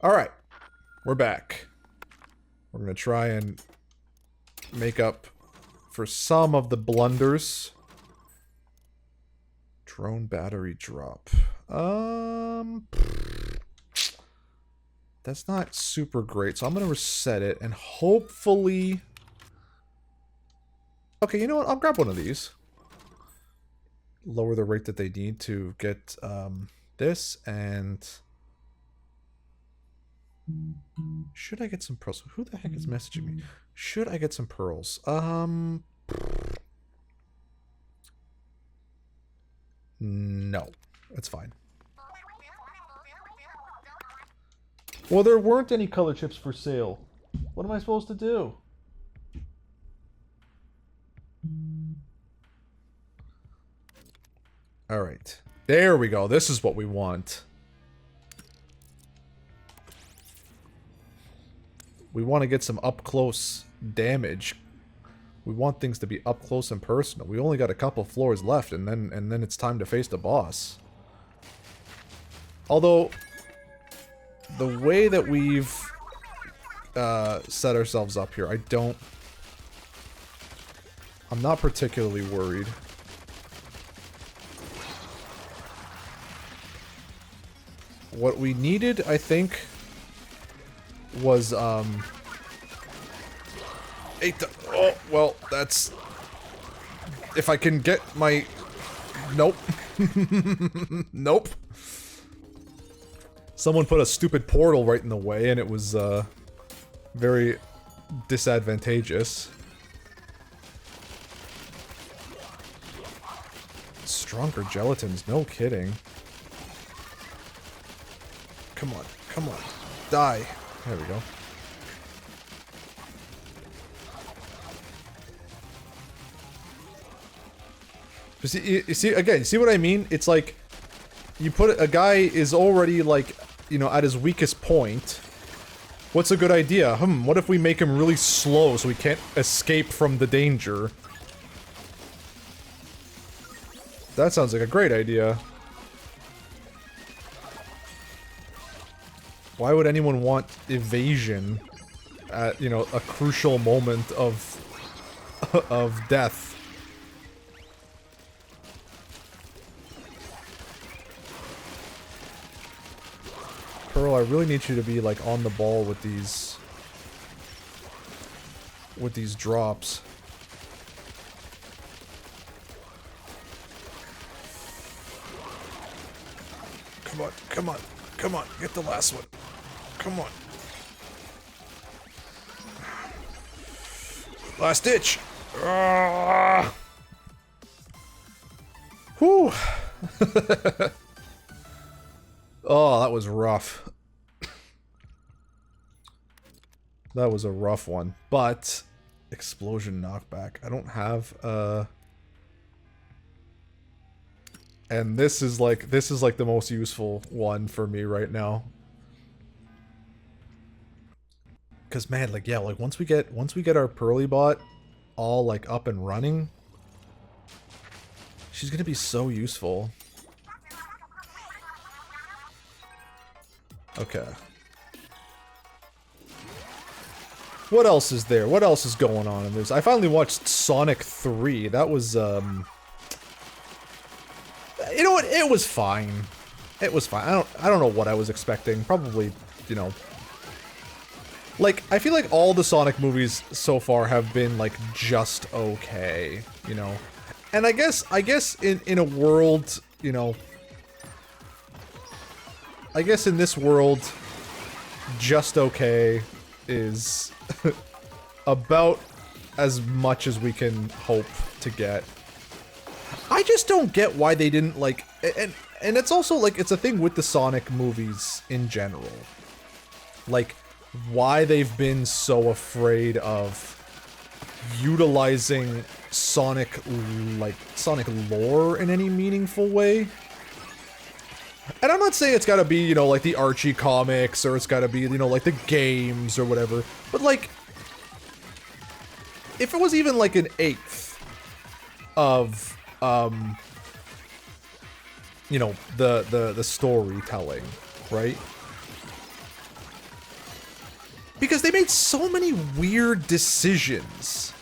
Alright. We're back. We're gonna try and make up for some of the blunders. Drone battery drop. That's not super great, so I'm gonna reset it and hopefully... Okay, you know what? I'll grab one of these. Lower the rate that they need to get this, and... Should I get some pearls? Who the heck is messaging me? Should I get some pearls? No. It's fine. Well, there weren't any color chips for sale. What am I supposed to do? Alright. There we go. This is what we want. We want to get some up-close damage. We want things to be up-close and personal. We only got a couple floors left, and then it's time to face the boss. Although, the way that we've set ourselves up here, I'm not particularly worried. What we needed, I think, was, oh, well, that's... If I can get my... Nope. Nope. Someone put a stupid portal right in the way, and it was, very disadvantageous. Stronger gelatins, no kidding. Come on, come on. Die. There we go. You see, again, see what I mean? It's like, you put a guy is already, like, you know, at his weakest point. What's a good idea? What if we make him really slow so he can't escape from the danger? That sounds like a great idea. Why would anyone want evasion at, you know, a crucial moment of death? Pearl, I really need you to be, like, on the ball with these drops. Come on, come on, come on, get the last one. Come on. Last ditch! Ah! Whew! Oh, that was rough. That was a rough one. But, explosion knockback. I don't have, and this is like the most useful one for me right now. Cause man, like, yeah, like once we get our Pearly bot all like up and running, she's gonna be so useful. Okay. What else is there? What else is going on in this? I finally watched Sonic 3. That was, you know what? It was fine. It was fine. I don't know what I was expecting. Probably, you know... Like, I feel like all the Sonic movies so far have been, like, just okay, you know? And I guess in a world, you know... I guess in this world, just okay is about as much as we can hope to get. I just don't get why they didn't, like... And it's also, like, it's a thing with the Sonic movies in general. Like... why they've been so afraid of utilizing Sonic lore in any meaningful way. And I'm not saying it's gotta be, you know, like the Archie comics, or it's gotta be, you know, like the games or whatever, but like, if it was even like an eighth of, you know, the storytelling, right? because they made so many weird decisions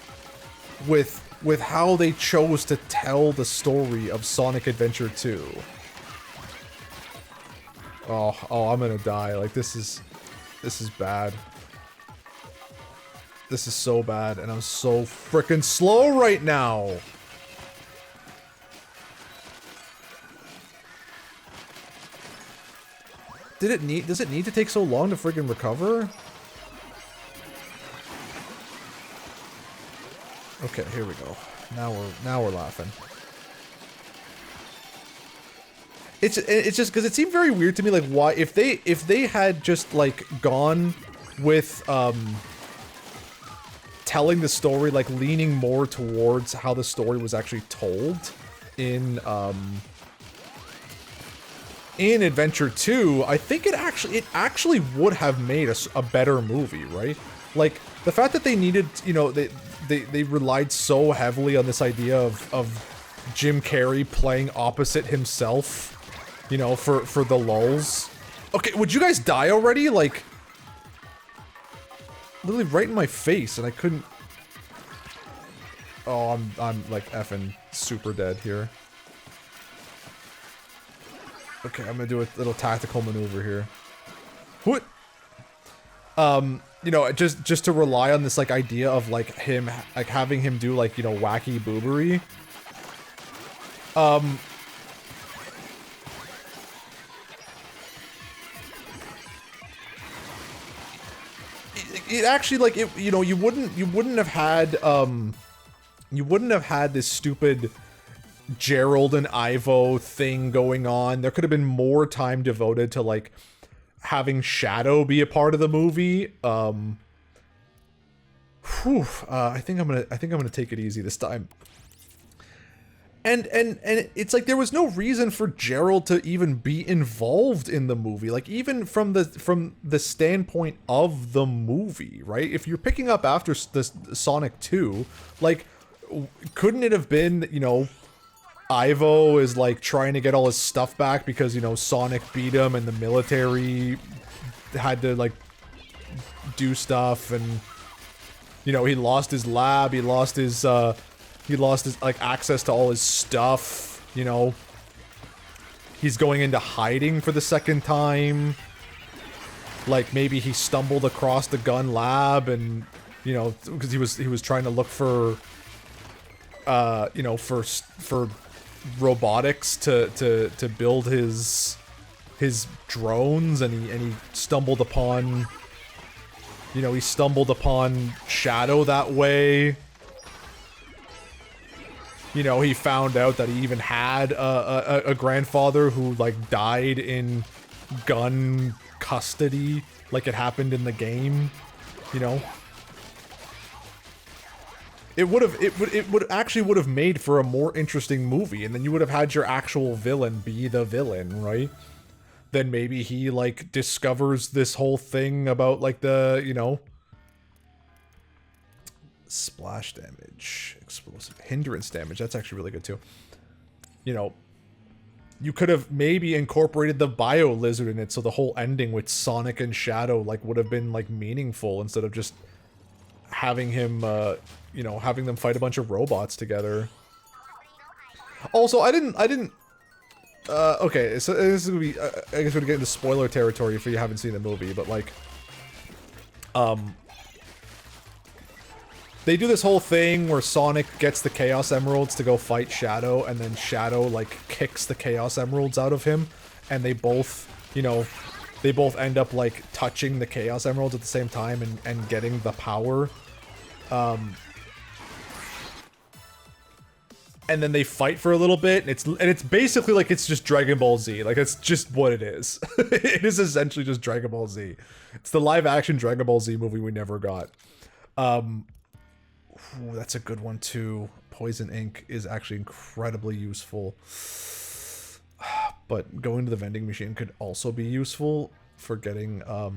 with how they chose to tell the story of Sonic Adventure 2. Oh, I'm gonna die. Like, this is bad. This is so bad, and I'm so freaking slow right now. Does it need to take so long to freaking recover? Okay, here we go. Now we're laughing. It's just because it seemed very weird to me, like, why if they had just like gone with telling the story, like leaning more towards how the story was actually told in Adventure 2, I think it actually would have made a better movie, right? Like, the fact that they needed, you know, they relied so heavily on this idea of Jim Carrey playing opposite himself, you know, for the lulz. Okay, would you guys die already? Like, literally right in my face, and I couldn't. Oh, I'm like effing super dead here. Okay, I'm gonna do a little tactical maneuver here. What? You know, just to rely on this like idea of like him, like having him do like, you know, wacky boobery. It actually, like, it, you know, you wouldn't have had this stupid Gerald and Ivo thing going on. There could have been more time devoted to like having Shadow be a part of the movie. I think I'm gonna take it easy this time. And it's like there was no reason for Gerald to even be involved in the movie, like even from the standpoint of the movie, right? If you're picking up after the Sonic 2, like, couldn't it have been, you know, Ivo is like trying to get all his stuff back because, you know, Sonic beat him and the military had to like do stuff, and, you know, he lost his lab, he lost his like access to all his stuff, you know. He's going into hiding for the second time. Like, maybe he stumbled across the gun lab and, you know, because he was trying to look for you know, for robotics to build his drones, and he stumbled upon, you know, Shadow that way. You know, he found out that he even had a grandfather who like died in gun custody, like it happened in the game, you know. It would have made for a more interesting movie, and then you would have had your actual villain be the villain, right? Then maybe he like discovers this whole thing about like the, you know, splash damage, explosive hindrance damage. That's actually really good too. You know, you could have maybe incorporated the bio lizard in it, so the whole ending with Sonic and Shadow like would have been like meaningful instead of just having him, you know, having them fight a bunch of robots together. Also, I didn't, okay, so this is gonna be, I guess we're gonna get into spoiler territory if you haven't seen the movie, but like, they do this whole thing where Sonic gets the Chaos Emeralds to go fight Shadow, and then Shadow, like, kicks the Chaos Emeralds out of him, and they both, you know, they both end up, like, touching the Chaos Emeralds at the same time and getting the power. And then they fight for a little bit, and it's basically like it's just Dragon Ball Z. Like, it's just what it is. It is essentially just Dragon Ball Z. It's the live-action Dragon Ball Z movie we never got. Ooh, that's a good one too. Poison ink is actually incredibly useful. But going to the vending machine could also be useful for getting a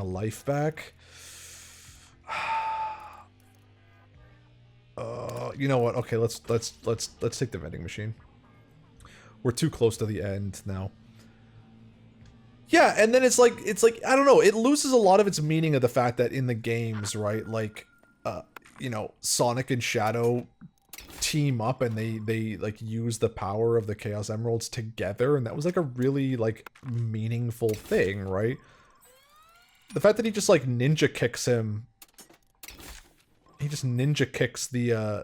life back. You know what? Okay, let's take the vending machine. We're too close to the end now. Yeah, and then it's like I don't know, it loses a lot of its meaning of the fact that in the games, right, like you know, Sonic and Shadow team up and they like use the power of the Chaos Emeralds together, and that was like a really like meaningful thing, right? The fact that he just like ninja kicks him, he just ninja kicks the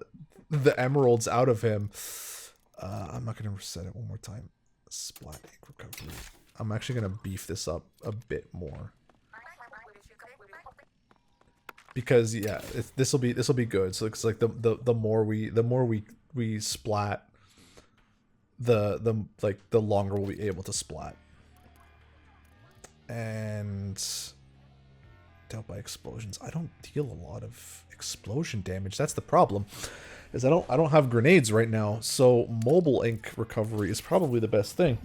emeralds out of him. I'm not gonna reset it one more time. Splat ink recovery. I'm actually gonna beef this up a bit more because yeah, this will be good. So it's like the more we splat, the like the longer we'll be able to splat. And dealt by explosions. I don't deal a lot of explosion damage. That's the problem. Is I don't have grenades right now, so mobile ink recovery is probably the best thing.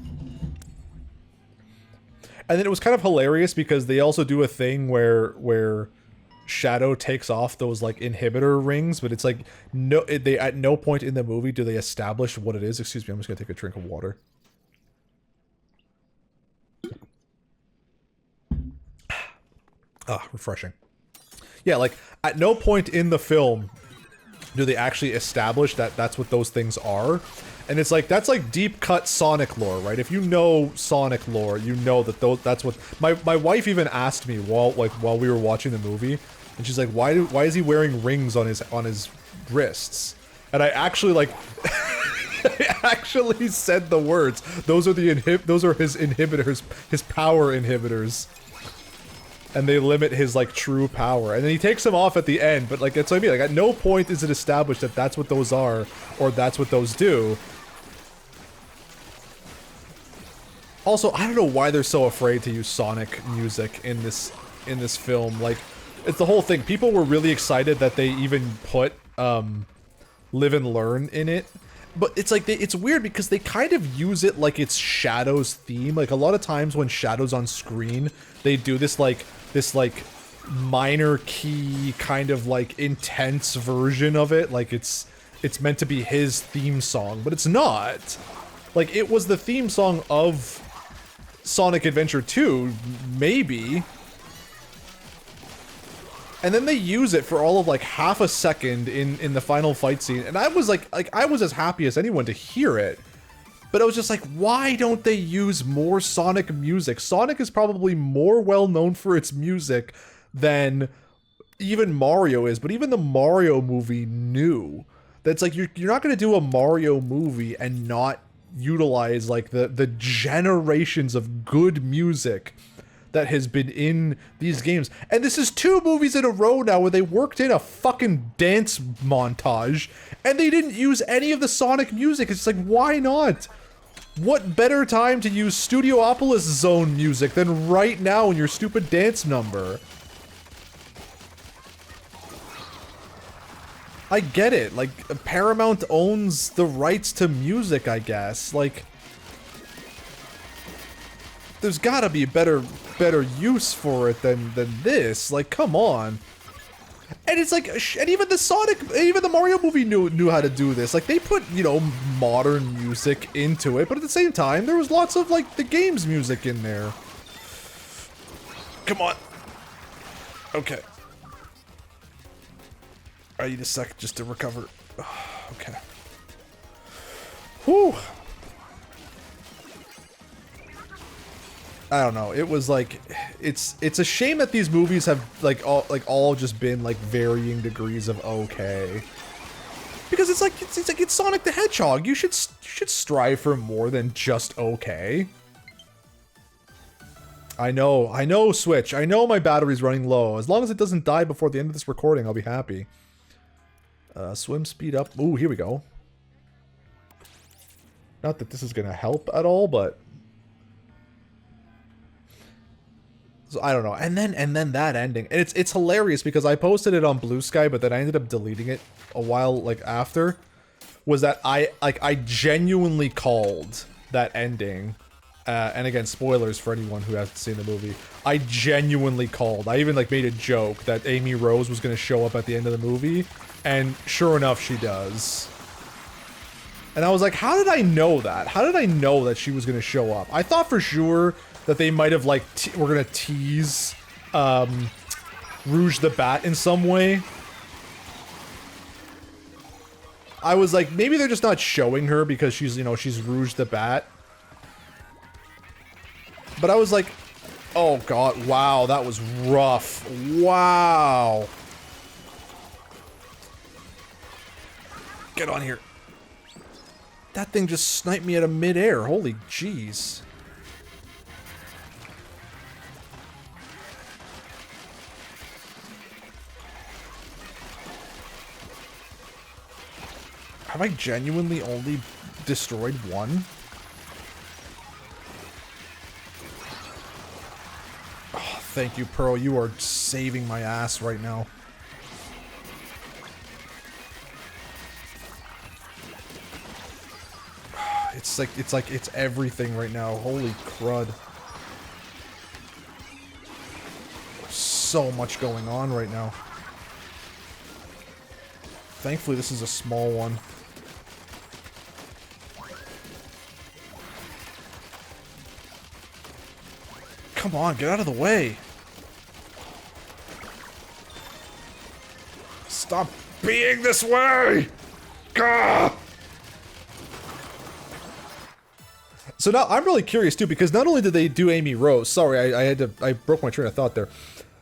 And then it was kind of hilarious because they also do a thing where Shadow takes off those like inhibitor rings, but it's like they at no point in the movie do they establish what it is. Excuse me, I'm just gonna take a drink of water. Ah, refreshing. Yeah, like at no point in the film do they actually establish that that's what those things are. And it's like, that's like deep cut Sonic lore, right? If you know Sonic lore, you know that that's what my wife even asked me while we were watching the movie, and she's like, why is he wearing rings on his wrists? And I actually like I actually said the words. Those are his inhibitors, his power inhibitors. And they limit his, like, true power. And then he takes them off at the end, but, like, that's what I mean. Like, at no point is it established that that's what those are, or that's what those do. Also, I don't know why they're so afraid to use Sonic music in this film. Like, it's the whole thing. People were really excited that they even put, Live and Learn in it. But it's like, it's weird because they kind of use it like it's Shadow's theme. Like, a lot of times when Shadow's on screen, they do this minor key kind of like intense version of it. Like it's meant to be his theme song, but it's not. Like, it was the theme song of Sonic Adventure 2, maybe. And then they use it for all of like half a second in the final fight scene. And I was like I was as happy as anyone to hear it. But I was just like, why don't they use more Sonic music? Sonic is probably more well known for its music than even Mario is. But even the Mario movie knew that's like, you're not going to do a Mario movie and not utilize like the generations of good music that has been in these games. And this is 2 movies in a row now where they worked in a fucking dance montage and they didn't use any of the Sonic music. It's like, why not? What better time to use Studiopolis Zone music than right now in your stupid dance number? I get it. Like, Paramount owns the rights to music, I guess. Like, there's gotta be better use for it than this. Like, come on. And it's like, and even the Mario movie knew how to do this. Like, they put, you know, modern music into it, but at the same time, there was lots of, like, the game's music in there. Come on. Okay. I need a sec just to recover. Okay. Whew. I don't know. It was like, it's a shame that these movies have all just been like varying degrees of okay. Because it's Sonic the Hedgehog. You should strive for more than just okay. I know, Switch. I know my battery's running low. As long as it doesn't die before the end of this recording, I'll be happy. Swim speed up. Ooh, here we go. Not that this is gonna help at all, but so I don't know. And then that ending. And it's hilarious because I posted it on Blue Sky, but then I ended up deleting it a while like after. Was that I genuinely called that ending. And again, spoilers for anyone who hasn't seen the movie. I genuinely called. I even like made a joke that Amy Rose was gonna show up at the end of the movie, and sure enough, she does. And I was like, how did I know that? How did I know that she was gonna show up? I thought for sure that they might have, like, we're gonna tease, Rouge the Bat in some way. I was like, maybe they're just not showing her because she's, you know, she's Rouge the Bat. But I was like, oh god, wow, that was rough. Wow. Get on here. That thing just sniped me out of midair. Holy jeez. Have I genuinely only destroyed one? Oh, thank you, Pearl. You are saving my ass right now. It's everything right now. Holy crud. So much going on right now. Thankfully, this is a small one. Come on, get out of the way. Stop being this way! Gah! So now I'm really curious too, because not only did they do Amy Rose, sorry, I broke my train of thought there.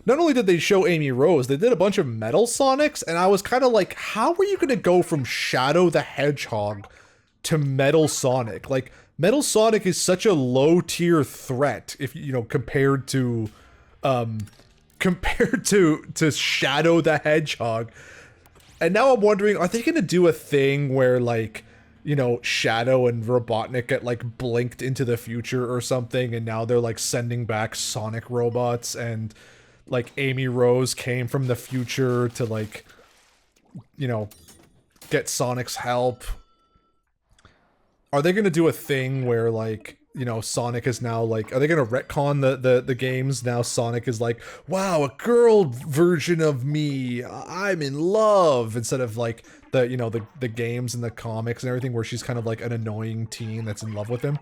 Not only did they show Amy Rose, they did a bunch of Metal Sonics, and I was kind of like, how are you going to go from Shadow the Hedgehog to Metal Sonic? Like, Metal Sonic is such a low-tier threat, if you know, compared to Shadow the Hedgehog. And now I'm wondering, are they going to do a thing where, like, you know, Shadow and Robotnik get, like, blinked into the future or something, and now they're, like, sending back Sonic robots, and, like, Amy Rose came from the future to, like, you know, get Sonic's help? Are they gonna do a thing where, like, you know, Sonic is now, like, are they gonna retcon the games? Now Sonic is like, wow, a girl version of me, I'm in love, instead of, like, the, you know, the games and the comics and everything where she's kind of like an annoying teen that's in love with him.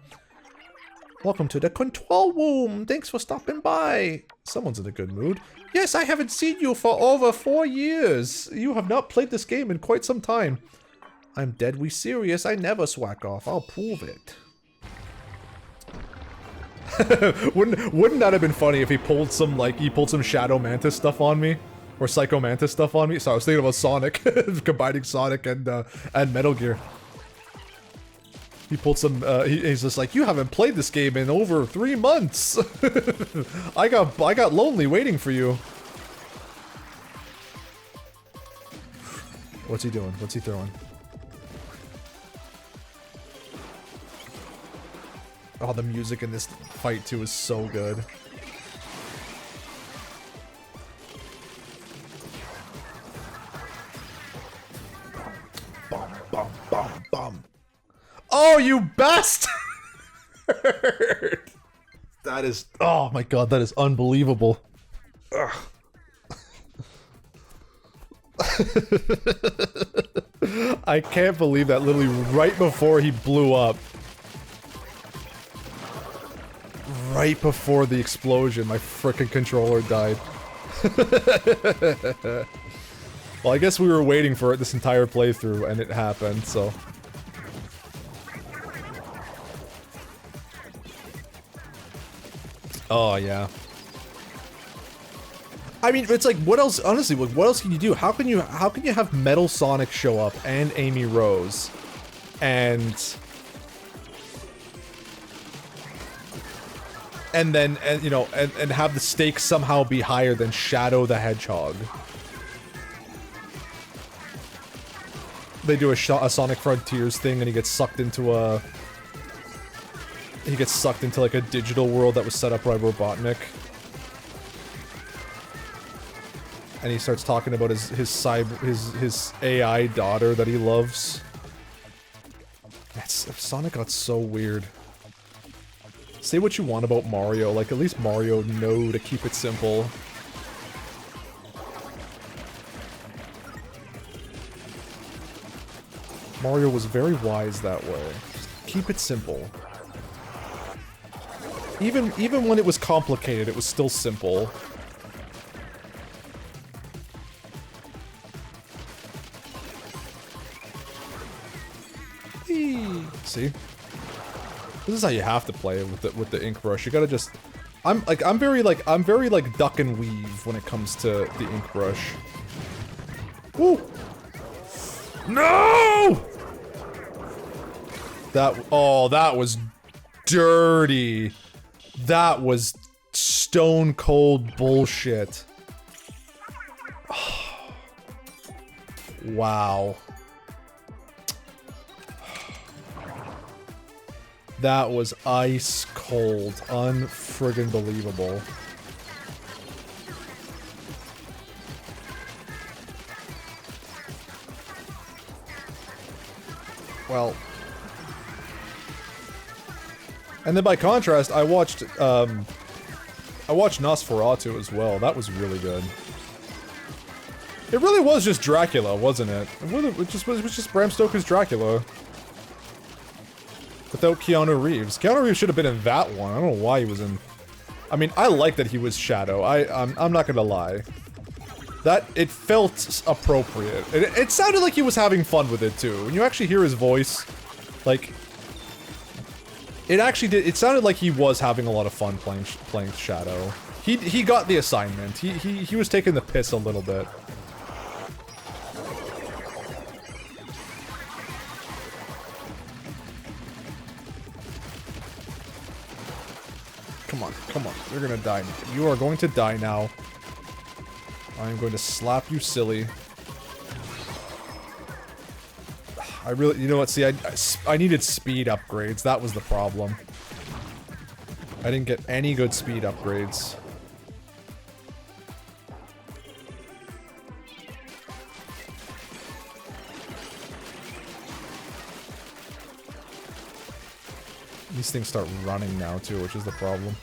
Welcome to the control room. Thanks for stopping by. Someone's in a good mood. Yes, I haven't seen you for over 4 years. You have not played this game in quite some time. I'm deadly serious. I never swag off. I'll prove it. Wouldn't that have been funny if he pulled some, like, Shadow Mantis stuff on me? Or Psycho Mantis stuff on me? So I was thinking about Sonic. Combining Sonic and Metal Gear. He pulled some, he's just like, you haven't played this game in over 3 months. I got lonely waiting for you. What's he doing? What's he throwing? Oh, the music in this fight too is so good. Bum, bum, bum, bum. Oh, you bastard! That is... Oh my god, that is unbelievable. I can't believe that literally right before he blew up. Right before the explosion, my frickin' controller died. Well, I guess we were waiting for it this entire playthrough, and it happened, so... Oh, yeah. I mean, it's like, what else, honestly, what else can you do? How can you have Metal Sonic show up, and Amy Rose, and then, you know, and have the stakes somehow be higher than Shadow the Hedgehog? They do a Sonic Frontiers thing, and he gets sucked into a... He gets sucked into, like, a digital world that was set up by Robotnik. And he starts talking about his AI daughter that he loves. Sonic got so weird. Say what you want about Mario, like, at least Mario know to keep it simple. Mario was very wise that way. Just keep it simple. Even when it was complicated, it was still simple. Whee! See? This is how you have to play with the ink brush. You gotta just... I'm very duck and weave when it comes to the ink brush. Woo! No! That was dirty. That was stone cold bullshit. Wow. That was ice cold. Unfriggin' believable. Well. And then by contrast, I watched Nosferatu as well. That was really good. It really was just Dracula, wasn't it? It was just Bram Stoker's Dracula. Without Keanu Reeves. Keanu Reeves should have been in that one. I don't know why he was in... I mean, I like that he was Shadow. I'm not gonna lie. It felt appropriate. It sounded like he was having fun with it, too. When you actually hear his voice, like... It actually did... It sounded like he was having a lot of fun playing Shadow. He got the assignment. He was taking the piss a little bit. Come on, you're gonna die. You are going to die now. I'm going to slap you silly. I really, you know what, see, I needed speed upgrades, that was the problem. I didn't get any good speed upgrades. These things start running now too, which is the problem.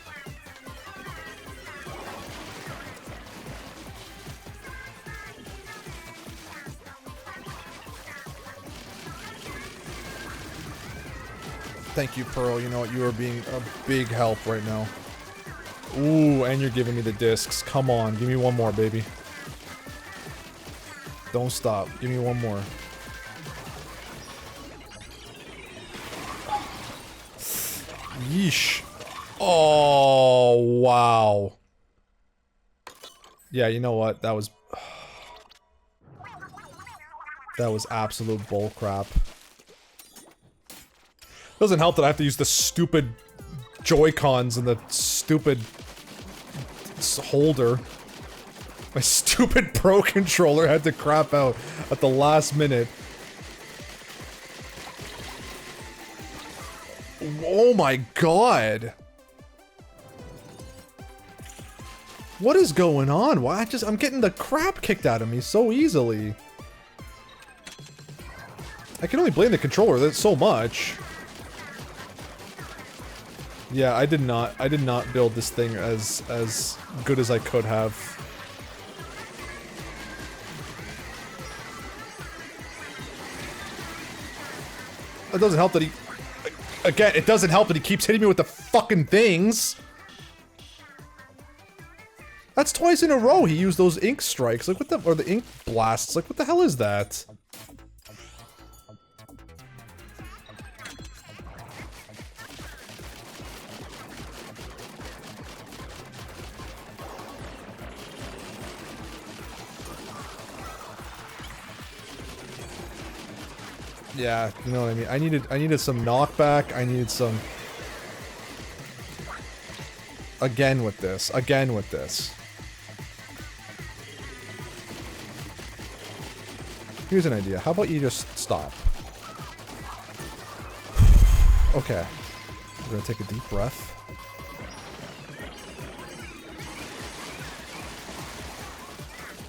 Thank you, Pearl. You know what? You are being a big help right now. Ooh, and you're giving me the discs. Come on, give me one more, baby. Don't stop. Give me one more. Yeesh. Oh, wow. Yeah, you know what? That was absolute bullcrap. Doesn't help that I have to use the stupid Joy-Cons and the stupid holder. My stupid Pro controller had to crap out at the last minute. Oh my god! What is going on? Why I'm getting the crap kicked out of me so easily. I can only blame the controller, that's so much. Yeah, I did not build this thing as good as I could have. It doesn't help that he... Again, it doesn't help that he keeps hitting me with the fucking things! That's twice in a row he used those ink strikes, like what the- or the ink blasts, like what the hell is that? Yeah, you know what I mean. I needed some knockback. I needed some. Again with this. Again with this. Here's an idea. How about you just stop? Okay. We're gonna take a deep breath.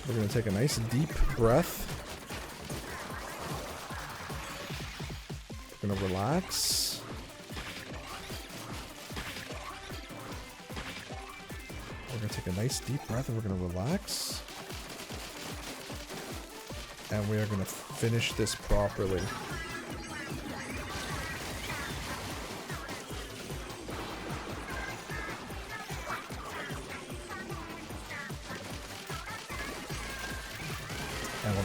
We're gonna take a nice deep breath. Gonna relax. We're gonna take a nice deep breath and we're gonna relax. And we are gonna finish this properly. And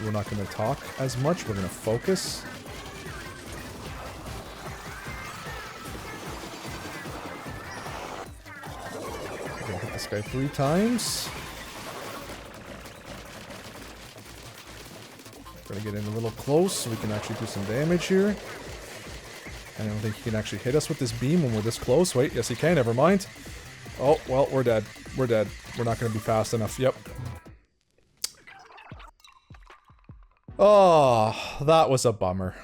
we're not gonna talk as much. We're gonna focus. We're gonna hit this guy 3 times. We're gonna get in a little close so we can actually do some damage here. I don't think he can actually hit us with this beam when we're this close. Wait, yes he can, never mind. Oh, well, we're dead. We're dead. We're not gonna be fast enough. Yep. Oh, that was a bummer.